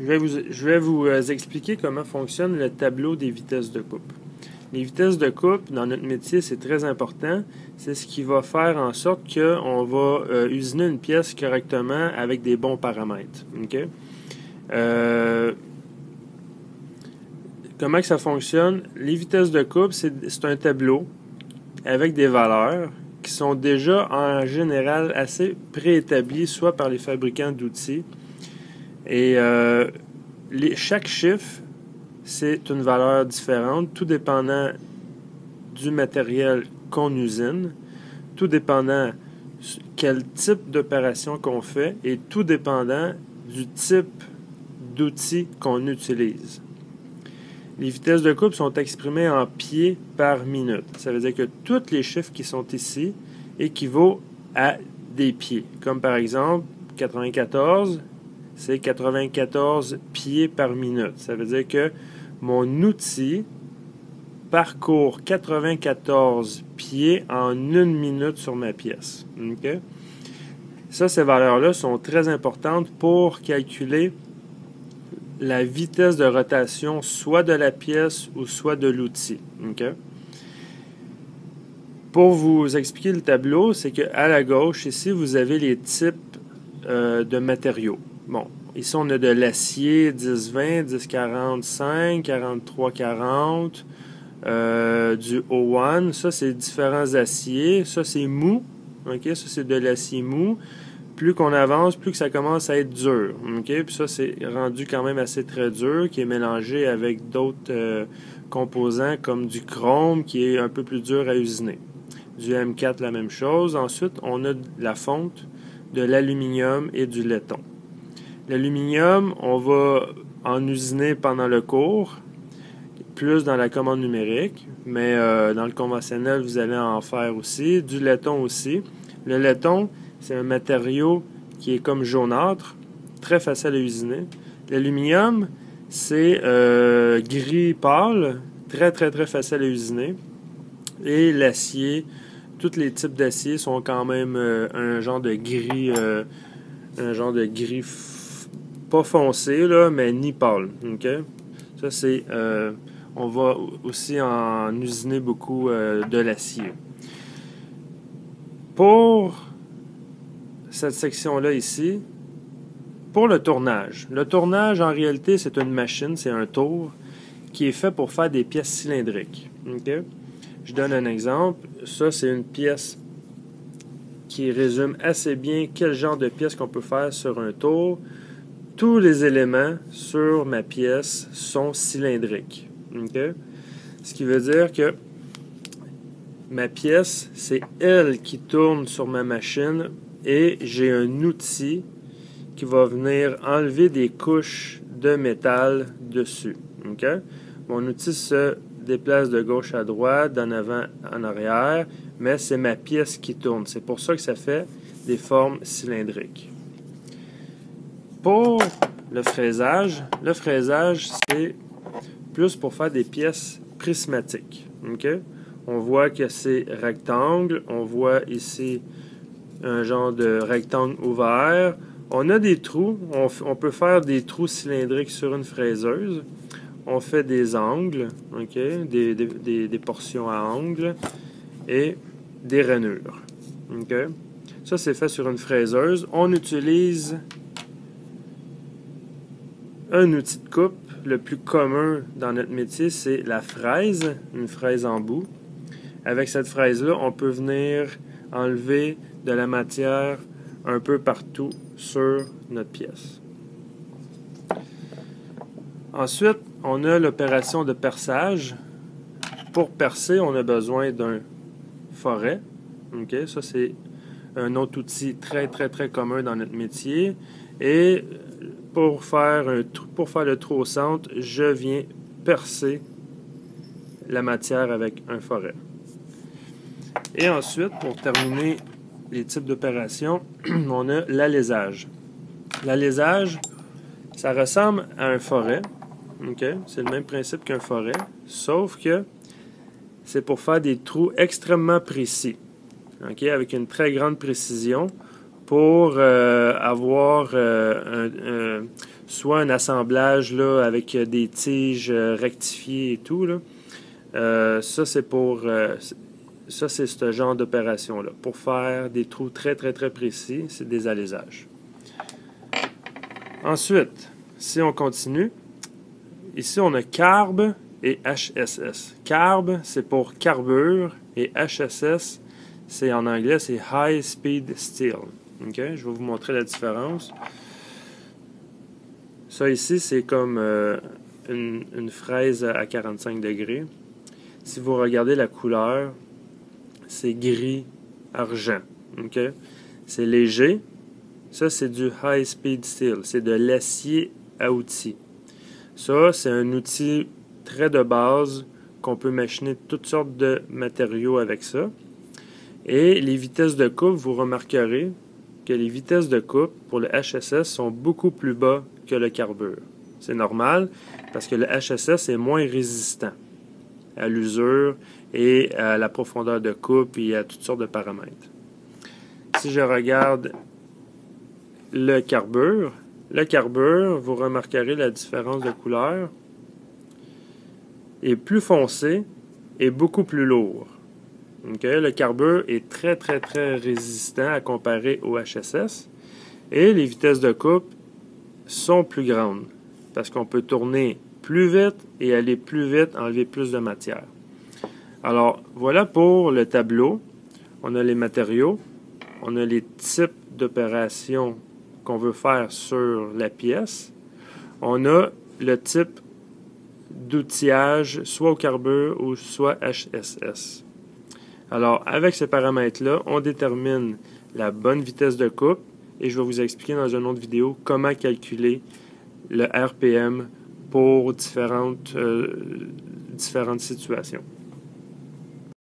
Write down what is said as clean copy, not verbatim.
Je vais vous expliquer comment fonctionne le tableau des vitesses de coupe. Les vitesses de coupe, dans notre métier, c'est très important. C'est ce qui va faire en sorte qu'on va usiner une pièce correctement avec des bons paramètres. Okay? Comment que ça fonctionne? Les vitesses de coupe, c'est un tableau avec des valeurs qui sont déjà en général assez préétablies, soit par les fabricants d'outils. Et chaque chiffre, c'est une valeur différente, tout dépendant du matériel qu'on usine, tout dépendant quel type d'opération qu'on fait et tout dépendant du type d'outil qu'on utilise. Les vitesses de coupe sont exprimées en pieds par minute. Ça veut dire que tous les chiffres qui sont ici équivaut à des pieds. Comme par exemple, 94, c'est 94 pieds par minute. Ça veut dire que mon outil parcourt 94 pieds en 1 minute sur ma pièce. Okay? Ça, ces valeurs-là sont très importantes pour calculer la vitesse de rotation soit de la pièce ou soit de l'outil. Okay? Pour vous expliquer le tableau, c'est qu'à la gauche, ici, vous avez les types de matériaux. Bon, ici, on a de l'acier 10-20, 10-45, 43-40, du O1. Ça, c'est différents aciers. Ça, c'est mou. Okay? Ça, c'est de l'acier mou. Plus qu'on avance, plus que ça commence à être dur. Okay? Puis ça, c'est rendu quand même assez très dur, qui est mélangé avec d'autres composants comme du chrome, qui est un peu plus dur à usiner. Du M4, la même chose. Ensuite, on a de la fonte, de l'aluminium et du laiton. L'aluminium, on va en usiner pendant le cours, plus dans la commande numérique, mais dans le conventionnel, vous allez en faire aussi. Du laiton aussi. Le laiton, c'est un matériau qui est comme jaunâtre, très facile à usiner. L'aluminium, c'est gris pâle, très facile à usiner. Et l'acier, tous les types d'acier sont quand même un genre de gris pas foncé, là, mais ni pâle. Okay? Ça, c'est... on va aussi en usiner beaucoup de l'acier. Pour cette section-là ici, pour le tournage. Le tournage, en réalité, c'est une machine, c'est un tour qui est fait pour faire des pièces cylindriques. Okay? Je donne un exemple. Ça, c'est une pièce qui résume assez bien quel genre de pièce qu'on peut faire sur un tour. Tous les éléments sur ma pièce sont cylindriques. Okay? Ce qui veut dire que ma pièce, c'est elle qui tourne sur ma machine et j'ai un outil qui va venir enlever des couches de métal dessus. Okay? Mon outil se déplace de gauche à droite, d'en avant en arrière, mais c'est ma pièce qui tourne. C'est pour ça que ça fait des formes cylindriques. Pour le fraisage, c'est plus pour faire des pièces prismatiques. Okay? On voit que c'est rectangle, on voit ici un genre de rectangle ouvert. On a des trous, on peut faire des trous cylindriques sur une fraiseuse. On fait des angles, okay? des portions à angles et des rainures. Okay? Ça, c'est fait sur une fraiseuse. On utilise un outil de coupe. Le plus commun dans notre métier, c'est la fraise, une fraise en bout. Avec cette fraise-là, on peut venir enlever de la matière un peu partout sur notre pièce. Ensuite, on a l'opération de perçage. Pour percer, on a besoin d'un foret. Okay? Ça, c'est un autre outil très commun dans notre métier. Et pour faire le trou au centre, je viens percer la matière avec un foret. Et ensuite, pour terminer les types d'opérations, on a l'alésage. L'alésage, ça ressemble à un foret. Okay? C'est le même principe qu'un foret, sauf que c'est pour faire des trous extrêmement précis, okay? Avec une très grande précision pour avoir soit un assemblage là, avec des tiges rectifiées et tout, là. Ça, c'est pour... ça, c'est ce genre d'opération-là. Pour faire des trous très, très, très précis, c'est des alaisages. Ensuite, si on continue, ici, on a carb et HSS. Carb, c'est pour carbure, et HSS, c'est en anglais, c'est High Speed Steel. Okay? Je vais vous montrer la différence. Ça ici, c'est comme une fraise à 45 degrés. Si vous regardez la couleur, c'est gris-argent. Okay? C'est léger. Ça, c'est du High Speed Steel. C'est de l'acier à outils. Ça, c'est un outil très de base qu'on peut machiner toutes sortes de matériaux avec ça. Et les vitesses de coupe, vous remarquerez que les vitesses de coupe pour le HSS sont beaucoup plus bas que le carbure. C'est normal parce que le HSS est moins résistant à l'usure et à la profondeur de coupe et à toutes sortes de paramètres. Si je regarde le carbure, vous remarquerez la différence de couleur, est plus foncé et beaucoup plus lourd. Okay? Le carbure est très, très, très résistant à comparer au HSS et les vitesses de coupe sont plus grandes parce qu'on peut tourner plus vite et aller plus vite, enlever plus de matière. Alors, voilà pour le tableau. On a les matériaux, on a les types d'opérations qu'on veut faire sur la pièce. On a le type d'outillage, soit au carbure ou soit HSS. Alors, avec ces paramètres-là, on détermine la bonne vitesse de coupe et je vais vous expliquer dans une autre vidéo comment calculer le RPM pour différentes situations.